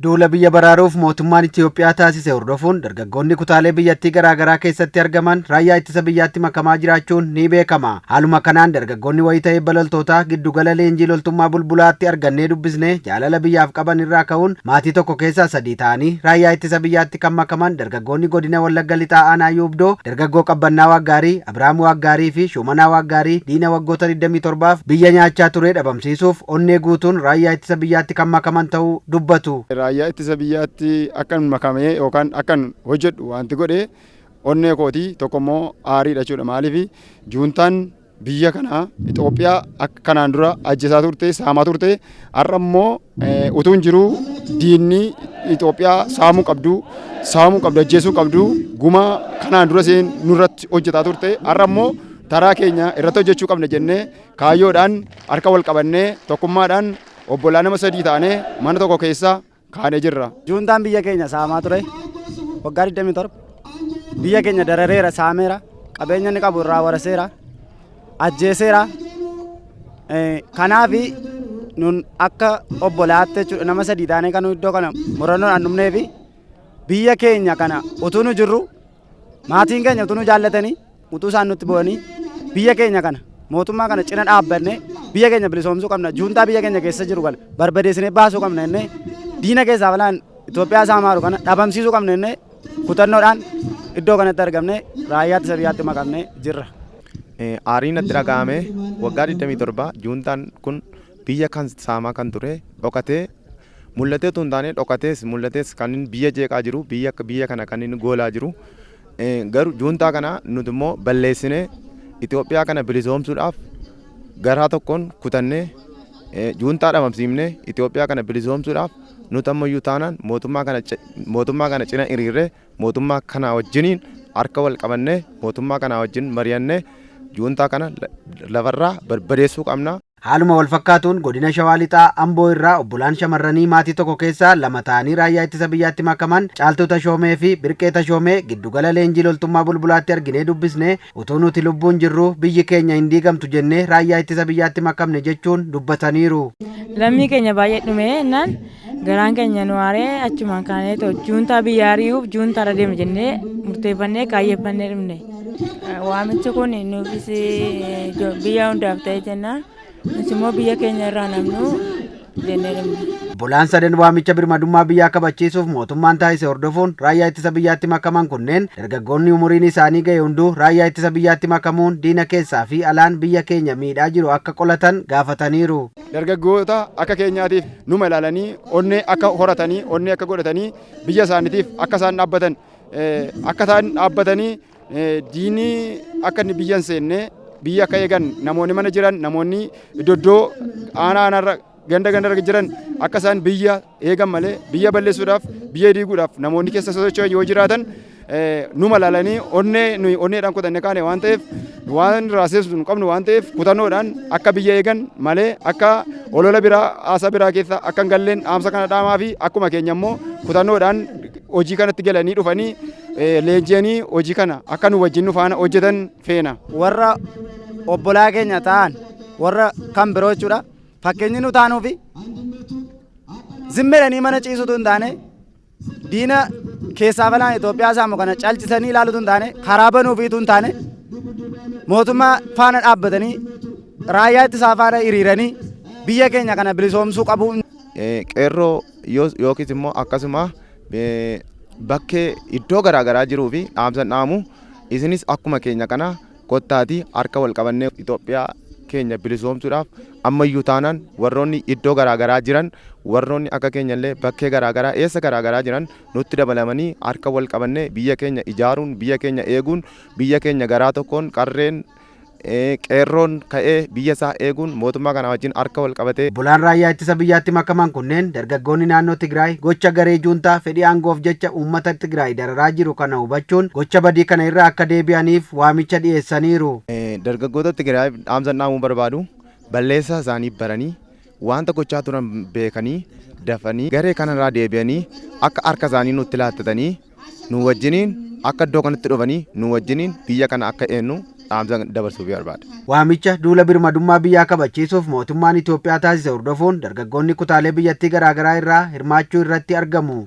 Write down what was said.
Duula biyya baraaruuf mootummaan Itoophiyaa taasise hordofuun dargaggoonni kutaalee biyyattii garaagaraa keessatti argaman raayyaa ittisa biyyaatti makamaa jiraachuun ni beekama. Haaluma kanaan dargaggoonni wayita eebba loltootaa giddugala leenjii loltummaa bulbulaatti argannee dubbisnee jaalala biyyaaf qaban irraa ka'uun maatii tokko keessaa 3 ta'anii raayyaa ittisa biyyaatti kan makaman dargaggoonni godina Wallagga Lixaa Aanaa Yuubdoo, dargaggoo Qabbannaa Waaggaarii, Abiraamuu Waaggaarii fi Shumanaa Waaggaarii diina waggoota 27f biyya nyaachaa ture dhabamsiisuuf onnee guutuun raayyaa ittisa biyyaatti kan makaman ta'uu dubbatu. Raayyaa ittisa biyyaatti akkan makamee yookaan akkan hojjedhu wanti godhe onnee kootii tokkommoo aariidha jechuudha. Maaliif juuntaan biyya kana Itoophiyaa akka kanaan dura ajjeesaa turte, saamaa turte, har'a immoo utuu hin jiru diinni Itoophiyaa saamuu qabdu, ajjeesuu qabdu, guma kanaan dura seen nurratti hojjetaa turte, har'a immoo taraa keenya irratti hojjechuu qabna jennee kaayyoodhaan harka wal qabannee tokkummaadhaan obbolaa nama 3 taanee mana tokko keessa kaanee jirra. Juuntaan biyya keenya saamaa ture waggaa 27 biyya keenya darareera, saameera, qabeenya inni qabu irraa waraseera, ajjeeseera. Kanaaf nun akka obbolaatti jechuudha nama 3 taanee kan iddoo kana murannoodhaan dhumnee fi biyya keenya kana utuu nu jirru maatiin keenya utuu nu jaallatanii utuu isaan nutti bu'anii biyya keenya kana mootummaa kana cina dhaabbanne biyya keenya bilisoomsuu qabna. Juuntaa biyya keenya keessa jiru kana barbadeessinee baasuu qabna jennee diina keessaa balaan Itoophiyaa saamaaru kana dhabamsiisuu qabna jennee kutannoodhaan iddoo kanatti argamne raayyaa ittisa biyyaatti makamnee jirra. Aariin natti dhaga'ame waggaa 27 juuntaan kun biyya kan saamaa kan ture dhokatee mul'atee tun taane dhokatees mul'atees kan biyya jeeqaa jiru biyya kana kan inni goolaa jiru. Garuu juuntaa kana nuti immoo balleessinee Itoophiyaa kana bilisoomsuudhaaf garaa tokkoon kutannee juuntaa dhabamsiifnee Itoophiyaa kana bilisoomsuudhaaf nuti ammayyuu taanaan mootummaa kana cina hiriirree mootummaa kana wajjiniin harka wal qabannee mootummaa kana wajjin mari'annee juuntaa kana lafarraa barbadeessuu qabna. Haaluma wal fakkaatuun godina Shawaa Lixaa Amboo irraa obbolaan shamarranii maatii tokko keessaa 2 ta'anii raayyaa ittisa biyyaatti makaman Caaltuu Tashoomee fi Birqee Tashoomee giddugala leenjii loltummaa bulbulaatti arginee dubbisnee utuu nuti lubbuun jirru biyyi keenya hin diigamtu jennee raayyaa ittisa biyyaatti makamne jechuun dubbataniiru. Lammii keenya baay'ee dhumee naan garaan keenya nu aaree achumaan kaanee juuntaa biyya ari'uuf juuntaarra deemna jennee murteeffannee kaayyeeffannee dhumne. Waamichi kun nuufis biyya hundaaf ta'ee jennaan. Immoo biyya keenya irraa namnu jennee dhumne. Obbolaan 3 waamicha birmadummaa biyyaa kabachiisuuf mootummaan taasise hordofuun raayyaa ittisa biyyaatti makaman kunneen dargaggoonni umuriin isaanii ga'e hunduu raayyaa ittisa biyyaatti makamuun diina keessaa fi alaan biyya keenya miidhaa jiru akka qolatan gaafataniiru. Dargaggoota akka keenyaatiif numa ilaalanii onnee akka horatanii onnee akka godhatanii biyya isaaniitiif akka isaan dhaabbatanii diinni akka inni biyya hin seenne biyya akka eegan namoonni mana jiran namoonni iddoo aanaarra ganda jiran akka isaan biyya eegan malee biyya balleessuudhaaf biyya diiguudhaaf namoonni keessa socho'an yoo jiraatan numa ilaalanii onneedhaan kutanne kaane waan ta'eef waan raasessu nu qabnu waan ta'eef kutannoodhaan akka biyya eegan malee akka olola biraa haasa biraa keessa akka hin galleen dhaamsa kana dhaamaa fi akkuma keenya immoo kutannoodhaan hojii kanatti galanii dhufanii leenji'anii hojii kana akka nu wajjin nu faana hojjetan feena. Warra obbolaa keenya ta'an warra kan biroo jechuudha fakkeenyi nu taanuu fi zimmeedhanii mana ciisutu hin taane diina keessaa balaan Itoophiyaa saamu kana calchisanii ilaalutu hin taane karaa banuufiitu hin taane mootummaa faana dhaabbatanii raayyaa ittisaa faana hiriiranii biyya keenya kana bilisoomsuu qabu. Qeerroo yookiis immoo akkasuma bakkee iddoo garaagaraa jiruu fi dhaamsa dhaamu isinis akkuma keenya kana kottaatii harka wal qabannee Itoophiyaa keenya bilisoomsuudhaaf ammayyuu taanaan warroonni iddoo garaagaraa jiran warroonni akka keenya illee bakkee garaagaraa eessa garaagaraa jiran nutti dabalamanii harka wal qabannee biyya keenya ijaaruun biyya keenya eeguun biyya keenya garaa tokkoon qarreen qeerroon ka'ee biyya isaa eeguun mootummaa kana wajjin harka wal qabatee. Obbolaan raayyaa ittisa biyyaatti makaman kunneen dargaggoonni naannoo Tigraay gocha garee juuntaa fedhii aangoof jecha uummata Tigraay dararaa jiru kana hubachuun gocha badii kana irraa akka deebi'aniif waamicha dhiyeessaniiru. Dargaggoota Tigraay dhaamsa dhaamuu barbaadu balleessaa isaanii baranii wanta gochaa turan beekanii dafanii garee kanarraa deebi'anii akka harka isaanii nutti laattatanii nu wajjiniin akka iddoo kanatti dhufanii nu wajjiniin biyya kana akka eenyu dhaamsa dabarsuuf barbaada. Waamicha duula birmadummaa biyyaa kabachiisuuf mootummaan Itoophiyaa taasise hordofuun dargaggoonni kutaalee biyyattii garaagaraa irraa hirmaachuu irratti argamu.